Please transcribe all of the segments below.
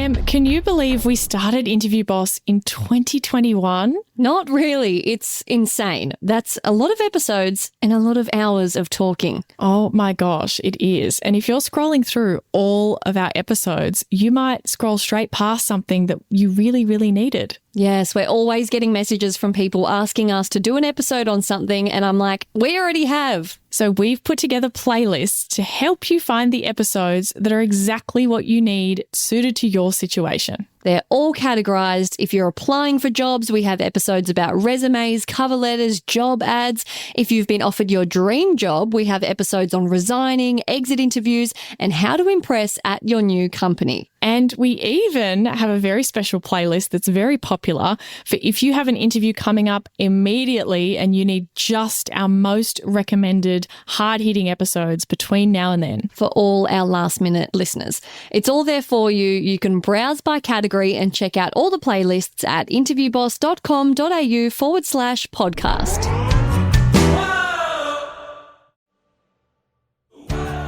Can you believe we started Interview Boss in 2021? Not really. It's insane. That's a lot of episodes and a lot of hours of talking. Oh my gosh, it is. And if you're scrolling through all of our episodes, you might scroll straight past something that you really, really needed. Yes, we're always getting messages from people asking us to do an episode on something, and I'm like, we already have. So we've put together playlists to help you find the episodes that are exactly what you need, suited to your situation. They're all categorized. If you're applying for jobs, we have episodes about resumes, cover letters, job ads. If you've been offered your dream job, we have episodes on resigning, exit interviews, and how to impress at your new company. And we even have a very special playlist that's very popular for if you have an interview coming up immediately and you need just our most recommended hard-hitting episodes between now and then. For all our last-minute listeners. It's all there for you. You can browse by category and check out all the playlists at interviewboss.com.au/podcast.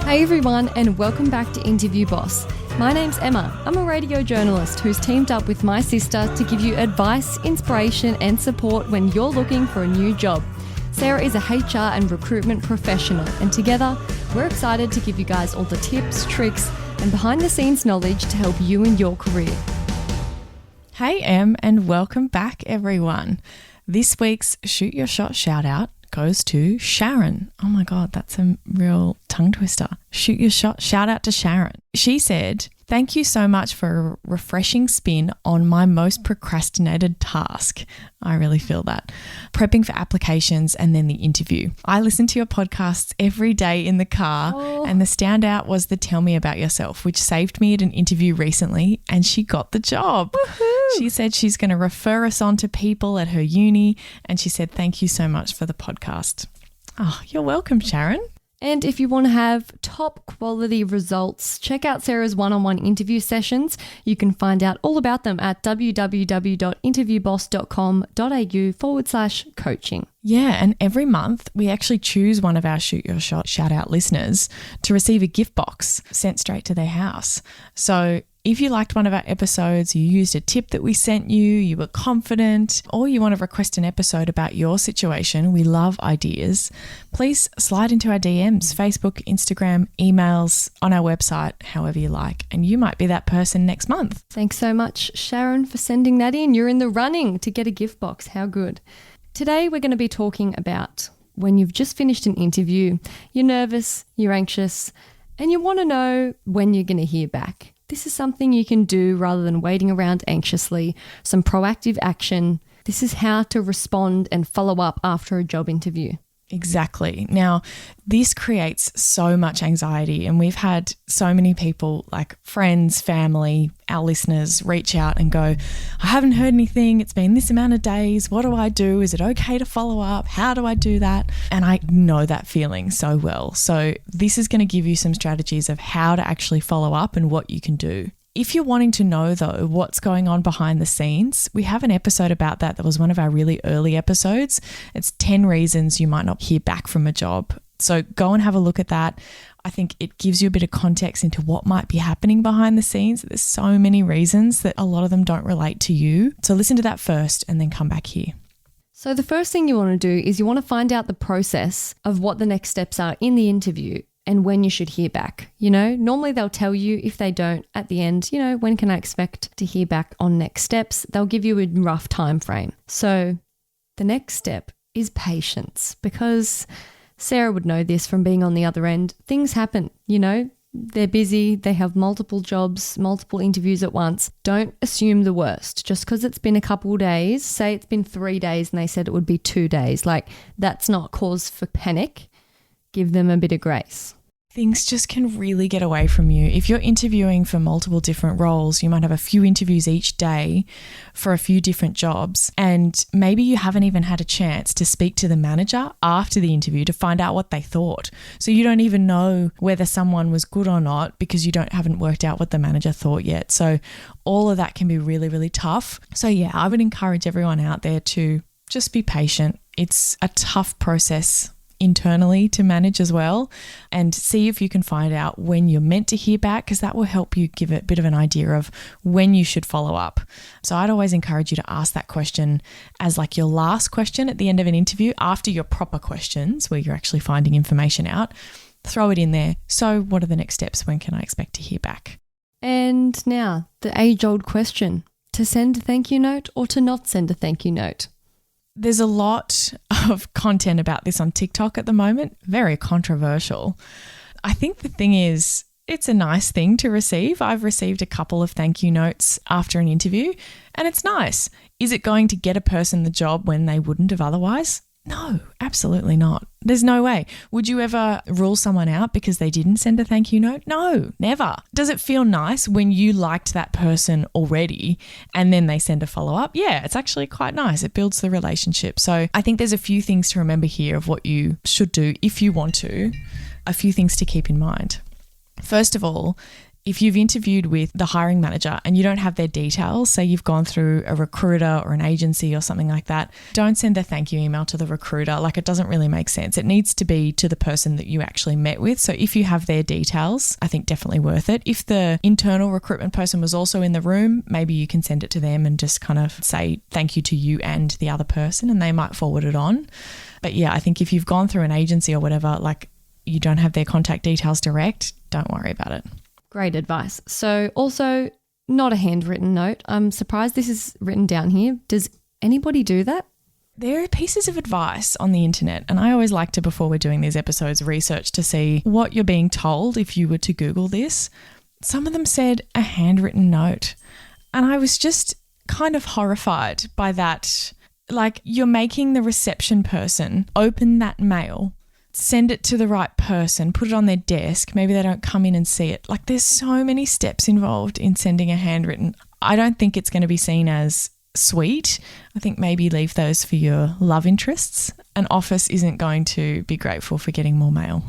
Hey everyone, and welcome back to Interview Boss. My name's Emma. I'm a radio journalist who's teamed up with my sister to give you advice, inspiration, and support when you're looking for a new job. Sarah is a HR and recruitment professional, and together we're excited to give you guys all the tips, tricks, and behind-the-scenes knowledge to help you in your career. Hey Em, and welcome back everyone. This week's Shoot Your Shot shout out goes to Sharon. Oh my God, that's a real tongue twister. Shoot Your Shot shout out to Sharon. She said, "Thank you so much for a refreshing spin on my most procrastinated task." I really feel that. Prepping for applications and then the interview. I listen to your podcasts every day in the car, and the standout was the Tell Me About Yourself, which saved me at an interview recently, and she got the job. Woohoo! She said she's going to refer us on to people at her uni, and she said, "Thank you so much for the podcast." Oh, you're welcome, Sharon. And if you want to have top quality results, check out Sarah's one-on-one interview sessions. You can find out all about them at www.interviewboss.com.au/coaching. Yeah, and every month we actually choose one of our Shoot Your Shot shout out listeners to receive a gift box sent straight to their house. So if you liked one of our episodes, you used a tip that we sent you, you were confident, or you want to request an episode about your situation, we love ideas, please slide into our DMs, Facebook, Instagram, emails, on our website, however you like, and you might be that person next month. Thanks so much, Sharon, for sending that in. You're in the running to get a gift box. How good. Today we're going to be talking about when you've just finished an interview, you're nervous, you're anxious, and you want to know when you're going to hear back. This is something you can do rather than waiting around anxiously, some proactive action. This is how to respond and follow up after a job interview. Exactly. Now, this creates so much anxiety, and we've had so many people, like friends, family, our listeners, reach out and go, "I haven't heard anything. It's been this amount of days. What do I do? Is it okay to follow up? How do I do that?" And I know that feeling so well. So this is going to give you some strategies of how to actually follow up and what you can do. If you're wanting to know, though, what's going on behind the scenes, we have an episode about that was one of our really early episodes. It's 10 reasons you might not hear back from a job. So go and have a look at that. I think it gives you a bit of context into what might be happening behind the scenes. There's so many reasons that a lot of them don't relate to you. So listen to that first and then come back here. So the first thing you want to do is you want to find out the process of what the next steps are in the interview and when you should hear back. Normally they'll tell you. If they don't at the end, when can I expect to hear back on next steps? They'll give you a rough time frame. So the next step is patience, because Sarah would know this from being on the other end. Things happen, they're busy, they have multiple jobs, multiple interviews at once. Don't assume the worst. Just because it's been a couple days, say it's been 3 days and they said it would be 2 days, that's not cause for panic. Give them a bit of grace. Things just can really get away from you. If you're interviewing for multiple different roles, you might have a few interviews each day for a few different jobs, and maybe you haven't even had a chance to speak to the manager after the interview to find out what they thought. So you don't even know whether someone was good or not because you haven't worked out what the manager thought yet. So all of that can be really, really tough. So yeah, I would encourage everyone out there to just be patient. It's a tough process internally to manage as well, and see if you can find out when you're meant to hear back, because that will help you give a bit of an idea of when you should follow up. So I'd always encourage you to ask that question as like your last question at the end of an interview after your proper questions where you're actually finding information out. Throw it in there. So what are the next steps? When can I expect to hear back? And now the age-old question, to send a thank you note or to not send a thank you note? There's a lot of content about this on TikTok at the moment, very controversial. I think the thing is, it's a nice thing to receive. I've received a couple of thank you notes after an interview, and it's nice. Is it going to get a person the job when they wouldn't have otherwise? No, absolutely not. There's no way. Would you ever rule someone out because they didn't send a thank you note? No, never. Does it feel nice when you liked that person already and then they send a follow-up? Yeah, it's actually quite nice. It builds the relationship. So I think there's a few things to remember here of what you should do if you want to, a few things to keep in mind. First of all, if you've interviewed with the hiring manager and you don't have their details, say you've gone through a recruiter or an agency or something like that, don't send a thank you email to the recruiter. Like, it doesn't really make sense. It needs to be to the person that you actually met with. So if you have their details, I think definitely worth it. If the internal recruitment person was also in the room, maybe you can send it to them and just kind of say thank you to you and the other person, and they might forward it on. But yeah, I think if you've gone through an agency or whatever, like you don't have their contact details direct, don't worry about it. Great advice. So also not a handwritten note. I'm surprised this is written down here. Does anybody do that? There are pieces of advice on the internet, and I always like to, before we're doing these episodes, research to see what you're being told if you were to Google this. Some of them said a handwritten note, and I was just kind of horrified by that. Like, you're making the reception person open that mail, send it to the right person, put it on their desk. Maybe they don't come in and see it. Like, there's so many steps involved in sending a handwritten. I don't think it's going to be seen as sweet. I think maybe leave those for your love interests. An office isn't going to be grateful for getting more mail.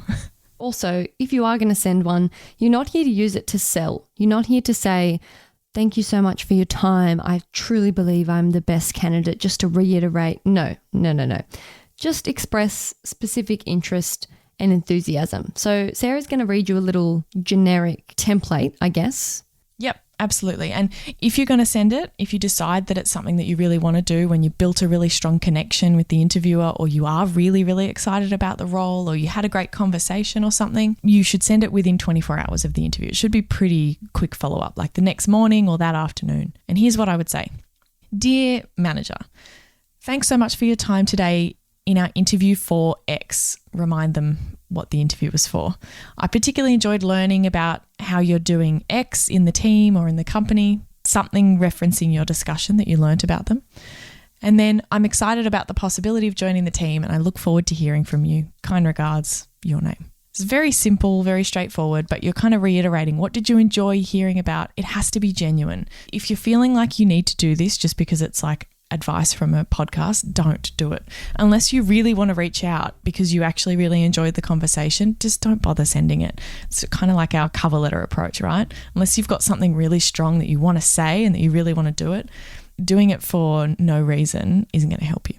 Also, if you are going to send one, you're not here to use it to sell. You're not here to say, thank you so much for your time. I truly believe I'm the best candidate, just to reiterate. No. Just express specific interest and enthusiasm. So Sarah's going to read you a little generic template, I guess. Yep, absolutely. And if you're going to send it, if you decide that it's something that you really want to do, when you built a really strong connection with the interviewer, or you are really, really excited about the role, or you had a great conversation or something, you should send it within 24 hours of the interview. It should be pretty quick follow-up, like the next morning or that afternoon. And here's what I would say. Dear manager, thanks so much for your time today in our interview for X. Remind them what the interview was for. I particularly enjoyed learning about how you're doing X in the team or in the company, something referencing your discussion that you learnt about them. And then, I'm excited about the possibility of joining the team, and I look forward to hearing from you. Kind regards, your name. It's very simple, very straightforward, but you're kind of reiterating, what did you enjoy hearing about? It has to be genuine. If you're feeling like you need to do this just because it's like advice from a podcast, don't do it. Unless you really want to reach out because you actually really enjoyed the conversation, just don't bother sending it. It's kind of like our cover letter approach, right? Unless you've got something really strong that you want to say and that you really want to do it, doing it for no reason isn't going to help you.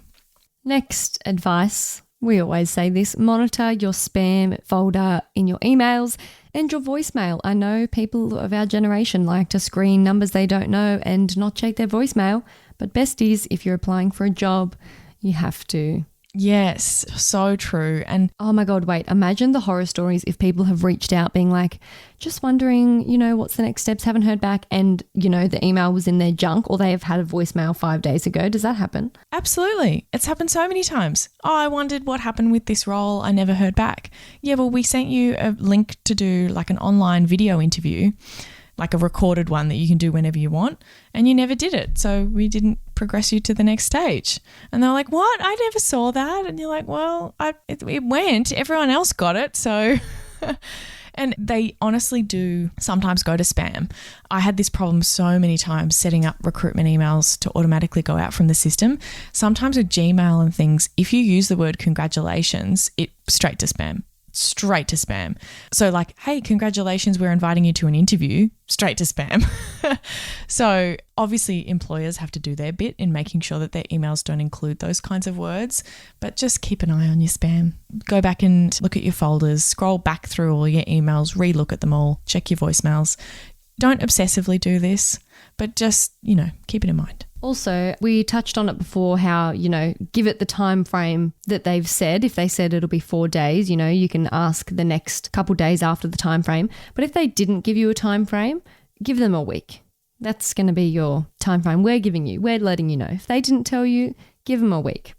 Next advice, we always say this, monitor your spam folder in your emails and your voicemail. I know people of our generation like to screen numbers they don't know and not check their voicemail. But best is, if you're applying for a job, you have to. Yes, so true. And oh my God, wait, imagine the horror stories if people have reached out being like, just wondering, what's the next steps, haven't heard back, and, the email was in their junk, or they have had a voicemail 5 days ago. Does that happen? Absolutely. It's happened so many times. Oh, I wondered what happened with this role. I never heard back. Yeah, well, we sent you a link to do like an online video interview, like a recorded one that you can do whenever you want, and you never did it. So we didn't progress you to the next stage. And they're like, what? I never saw that. And you're like, well, it went. Everyone else got it. So, and they honestly do sometimes go to spam. I had this problem so many times setting up recruitment emails to automatically go out from the system. Sometimes with Gmail and things, if you use the word congratulations, it straight to spam. straight to spam. So like, hey, congratulations, we're inviting you to an interview, straight to spam. So obviously employers have to do their bit in making sure that their emails don't include those kinds of words, but just keep an eye on your spam. Go back and look at your folders, scroll back through all your emails, re-look at them all, check your voicemails. Don't obsessively do this, but just, keep it in mind. Also, we touched on it before how, give it the time frame that they've said. If they said it'll be 4 days, you can ask the next couple days after the time frame. But if they didn't give you a time frame, give them a week. That's going to be your time frame we're giving you. We're letting you know. If they didn't tell you, give them a week.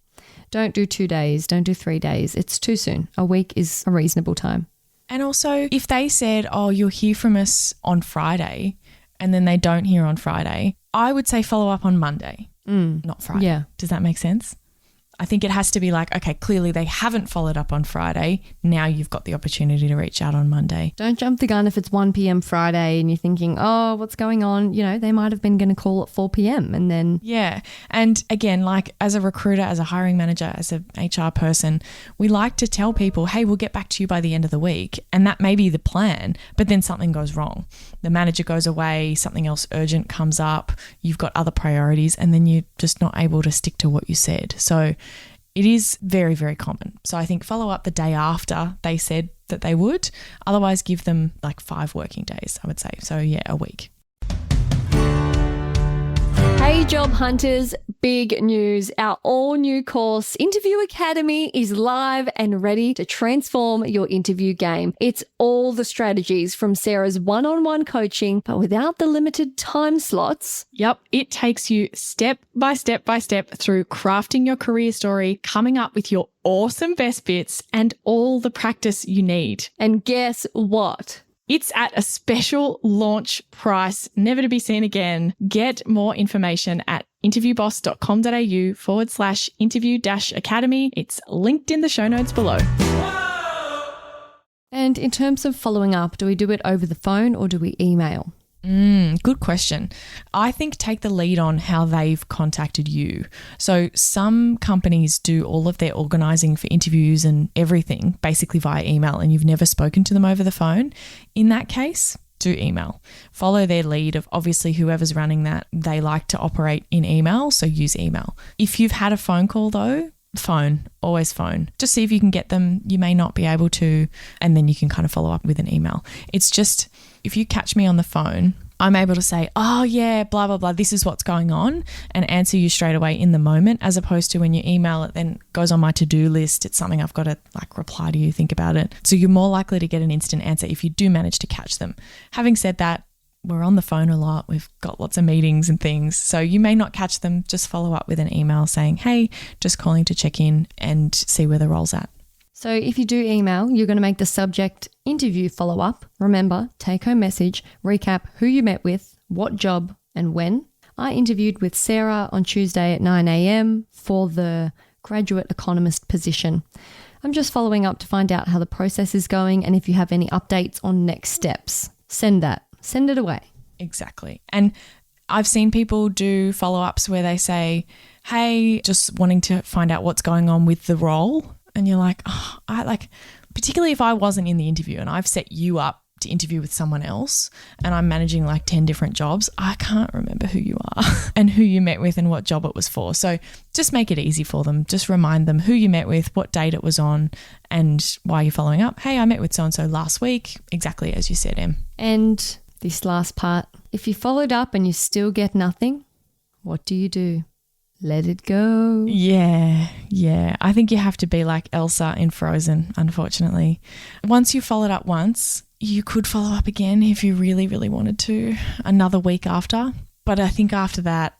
Don't do 2 days. Don't do 3 days. It's too soon. A week is a reasonable time. And also, if they said, oh, you'll hear from us on Friday, and then they don't hear on Friday, I would say follow up on Monday, not Friday. Yeah. Does that make sense? I think it has to be like, okay, clearly they haven't followed up on Friday. Now you've got the opportunity to reach out on Monday. Don't jump the gun if it's 1 p.m. Friday and you're thinking, oh, what's going on? They might have been going to call at 4 p.m. and then. Yeah. And again, like as a recruiter, as a hiring manager, as an HR person, we like to tell people, hey, we'll get back to you by the end of the week. And that may be the plan, but then something goes wrong. The manager goes away, something else urgent comes up, you've got other priorities, and then you're just not able to stick to what you said. So it is very, very common. So I think follow up the day after they said that they would. Otherwise, give them like 5 working days, I would say. So yeah, a week. Hey job hunters, big news. Our all new course, Interview Academy, is live and ready to transform your interview game. It's all the strategies from Sarah's one-on-one coaching, but without the limited time slots. Yep, it takes you step by step through crafting your career story, coming up with your awesome best bits, and all the practice you need. And guess what? It's at a special launch price, never to be seen again. Get more information at interviewboss.com.au/interview-academy. It's linked in the show notes below. And in terms of following up, do we do it over the phone or do we email? Good question. I think take the lead on how they've contacted you. So some companies do all of their organising for interviews and everything basically via email, and you've never spoken to them over the phone. In that case, do email. Follow their lead of obviously whoever's running that, they like to operate in email, so use email. If you've had a phone call though, always phone. Just see if you can get them. You may not be able to, and then you can kind of follow up with an email. It's just, if you catch me on the phone, I'm able to say, oh yeah, blah, blah, blah, this is what's going on, and answer you straight away in the moment, as opposed to when you email it, then goes on my to-do list. It's something I've got to reply to you, think about it. So you're more likely to get an instant answer if you do manage to catch them. Having said that, we're on the phone a lot. We've got lots of meetings and things. So you may not catch them. Just follow up with an email saying, hey, just calling to check in and see where the role's at. So if you do email, you're going to make the subject interview follow-up. Remember, take-home message, recap who you met with, what job and when. I interviewed with Sarah on Tuesday at 9 a.m. for the graduate economist position. I'm just following up to find out how the process is going and if you have any updates on next steps. Send it away. Exactly. And I've seen people do follow-ups where they say, hey, just wanting to find out what's going on with the role. And you're like, oh, particularly if I wasn't in the interview and I've set you up to interview with someone else and I'm managing 10 different jobs, I can't remember who you are and who you met with and what job it was for. So just make it easy for them. Just remind them who you met with, what date it was on, and why you're following up. Hey, I met with so-and-so last week, exactly as you said, Em. And this last part, if you followed up and you still get nothing, what do? Let it go. Yeah. I think you have to be like Elsa in Frozen, unfortunately. Once you followed up once, you could follow up again if you really, really wanted to, another week after. But I think after that,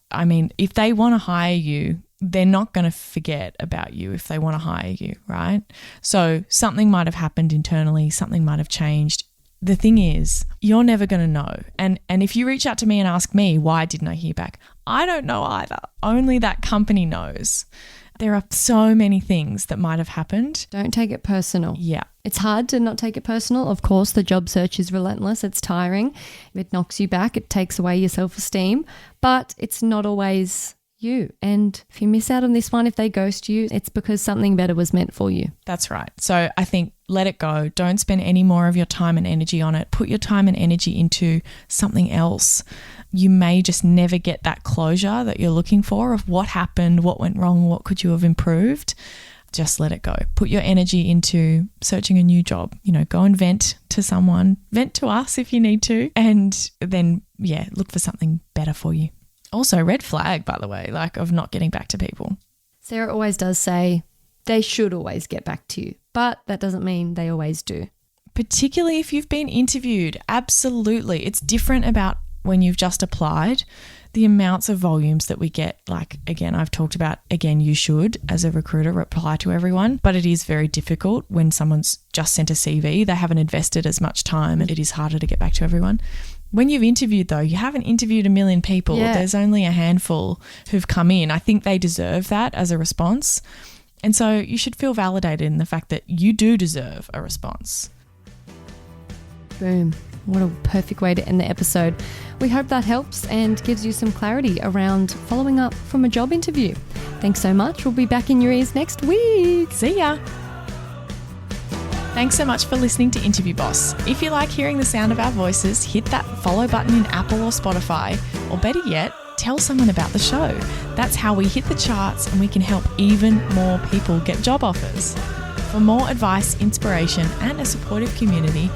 if they want to hire you, they're not going to forget about you if they want to hire you, right? So something might have happened internally, something might have changed. The thing is, you're never going to know. And if you reach out to me and ask me, why didn't I hear back? I don't know either. Only that company knows. There are so many things that might have happened. Don't take it personal. Yeah. It's hard to not take it personal. Of course, the job search is relentless. It's tiring. It knocks you back. It takes away your self-esteem. But it's not always you. And if you miss out on this one, if they ghost you, it's because something better was meant for you. That's right. So I think let it go. Don't spend any more of your time and energy on it. Put your time and energy into something else. You may just never get that closure that you're looking for of what happened, what went wrong, what could you have improved. Just let it go. Put your energy into searching a new job. Go and vent to someone, vent to us if you need to, and then, look for something better for you. Also, red flag, by the way, of not getting back to people. Sarah always does say they should always get back to you, but that doesn't mean they always do. Particularly if you've been interviewed. Absolutely. It's different about when you've just applied. The amounts of volumes that we get, again, I've talked about, you should, as a recruiter, reply to everyone, but it is very difficult when someone's just sent a CV. They haven't invested as much time and it is harder to get back to everyone. When you've interviewed, though, you haven't interviewed a million people. Yeah. There's only a handful who've come in. I think they deserve that as a response. And so you should feel validated in the fact that you do deserve a response. Boom. What a perfect way to end the episode. We hope that helps and gives you some clarity around following up from a job interview. Thanks so much. We'll be back in your ears next week. See ya. Thanks so much for listening to Interview Boss. If you like hearing the sound of our voices, hit that follow button in Apple or Spotify, or better yet, tell someone about the show. That's how we hit the charts and we can help even more people get job offers. For more advice, inspiration, and a supportive community,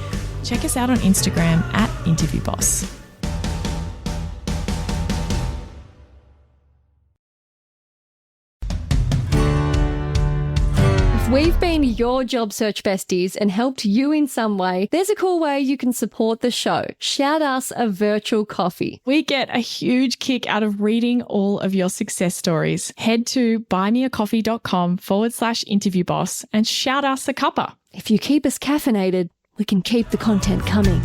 check us out on Instagram @InterviewBoss. If we've been your job search besties and helped you in some way, there's a cool way you can support the show. Shout us a virtual coffee. We get a huge kick out of reading all of your success stories. Head to buymeacoffee.com/interviewboss and shout us a cuppa. If you keep us caffeinated, we can keep the content coming.